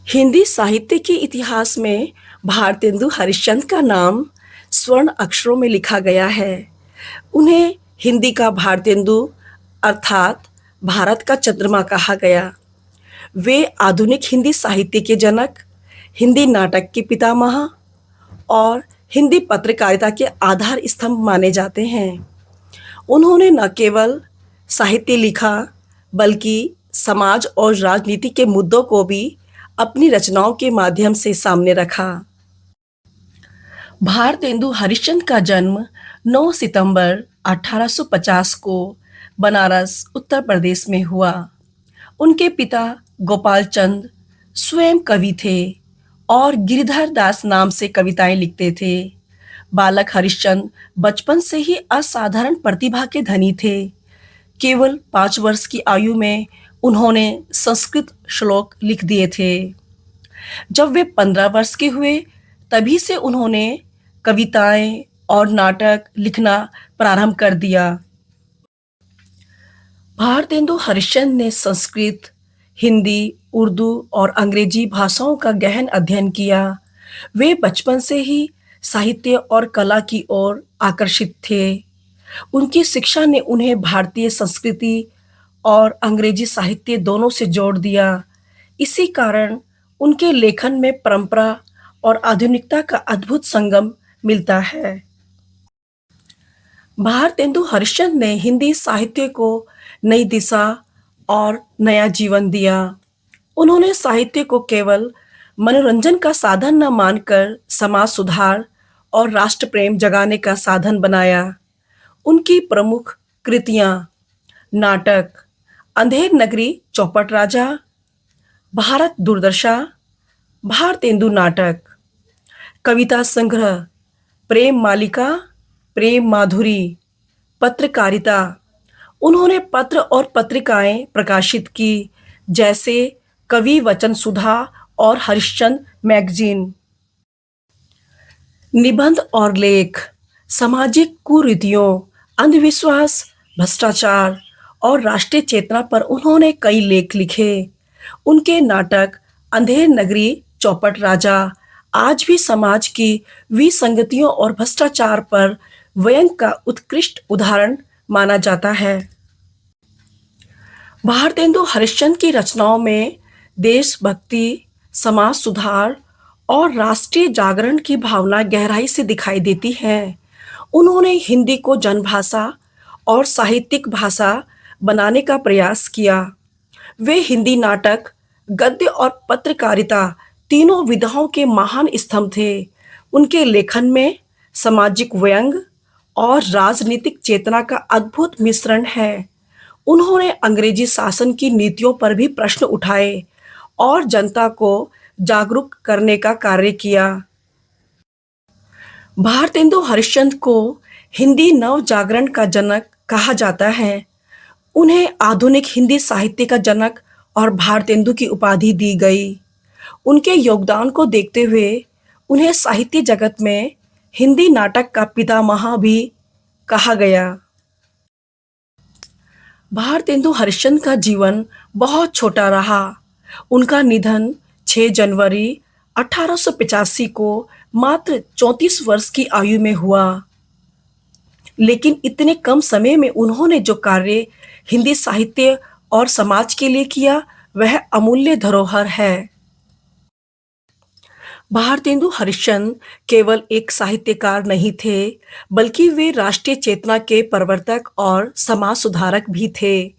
हिंदी साहित्य के इतिहास में भारतेंदु हरिश्चंद्र का नाम स्वर्ण अक्षरों में लिखा गया है। उन्हें हिंदी का भारतेंदु अर्थात भारत का चंद्रमा कहा गया। वे आधुनिक हिंदी साहित्य के जनक, हिंदी नाटक के पितामह और हिंदी पत्रकारिता के आधार स्तंभ माने जाते हैं। उन्होंने न केवल साहित्य लिखा बल्कि समाज और राजनीति के मुद्दों को भी अपनी रचनाओं के माध्यम से सामने रखा। भारतेंदु हरिश्चंद्र का जन्म 9 सितंबर 1850 को बनारस, उत्तर प्रदेश में हुआ। उनके पिता गोपाल चंद स्वयं कवि थे और गिरिधर दास नाम से कविताएं लिखते थे। बालक हरिश्चंद्र बचपन से ही असाधारण प्रतिभा के धनी थे। केवल 5 वर्ष की आयु में उन्होंने संस्कृत श्लोक लिख दिए थे। जब वे 15 वर्ष के हुए तभी से उन्होंने कविताएं और नाटक लिखना प्रारंभ कर दिया। भारतेंदु हरिश्चंद्र ने संस्कृत, हिंदी, उर्दू और अंग्रेजी भाषाओं का गहन अध्ययन किया। वे बचपन से ही साहित्य और कला की ओर आकर्षित थे। उनकी शिक्षा ने उन्हें भारतीय संस्कृति और अंग्रेजी साहित्य दोनों से जोड़ दिया। इसी कारण उनके लेखन में परंपरा और आधुनिकता का अद्भुत संगम मिलता है। भारतेंदु हरिश्चंद्र ने हिंदी साहित्य को नई दिशा और नया जीवन दिया। उन्होंने साहित्य को केवल मनोरंजन का साधन न मानकर समाज सुधार और राष्ट्र प्रेम जगाने का साधन बनाया। उनकी प्रमुख कृतियां नाटक अंधेर नगरी चौपट राजा, भारत दुर्दशा, भारतेंदु नाटक, कविता संग्रह प्रेम मालिका, प्रेम माधुरी, पत्रकारिता। उन्होंने पत्र और पत्रिकाएं प्रकाशित की जैसे कवि वचन सुधा और हरिश्चंद्र मैगजीन। निबंध और लेख सामाजिक कुरीतियों, अंधविश्वास, भ्रष्टाचार और राष्ट्रीय चेतना पर उन्होंने कई लेख लिखे। उनके नाटक अंधेर नगरी चौपट राजा आज भी समाज की विसंगतियों और भ्रष्टाचार पर व्यंग्य का उत्कृष्ट उदाहरण माना जाता है। भारतेंदु हरिश्चंद्र की रचनाओं में देशभक्ति, समाज सुधार और राष्ट्रीय जागरण की भावना गहराई से दिखाई देती है। उन्होंने हिंदी को जनभाषा और साहित्यिक भाषा बनाने का प्रयास किया। वे हिंदी नाटक, गद्य और पत्रकारिता तीनों विधाओं के महान स्तंभ थे। उनके लेखन में सामाजिक व्यंग्य और राजनीतिक चेतना का अद्भुत मिश्रण है। उन्होंने अंग्रेजी शासन की नीतियों पर भी प्रश्न उठाए और जनता को जागरूक करने का कार्य किया। भारतेंदु हरिश्चंद्र को हिंदी नव जागरण का जनक कहा जाता है। उन्हें आधुनिक हिंदी साहित्य का जनक और भारतेंदु की उपाधि दी गई। उनके योगदान को देखते हुए उन्हें साहित्य जगत में हिंदी नाटक का पितामह भी कहा गया। भारतेंदु हरिश्चंद्र का जीवन बहुत छोटा रहा। उनका निधन 6 जनवरी 1885 को मात्र 34 वर्ष की आयु में हुआ। लेकिन इतने कम समय में उन्होंने जो कार्य हिंदी साहित्य और समाज के लिए किया वह अमूल्य धरोहर है। भारतेंदु हरिश्चंद्र केवल एक साहित्यकार नहीं थे बल्कि वे राष्ट्रीय चेतना के प्रवर्तक और समाज सुधारक भी थे।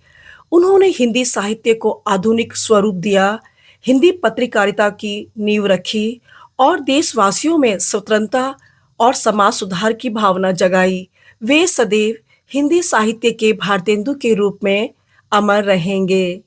उन्होंने हिंदी साहित्य को आधुनिक स्वरूप दिया, हिंदी पत्रकारिता की नींव रखी और देशवासियों में स्वतंत्रता और समाज सुधार की भावना जगाई। वे सदैव हिंदी साहित्य के भारतेंदु के रूप में अमर रहेंगे।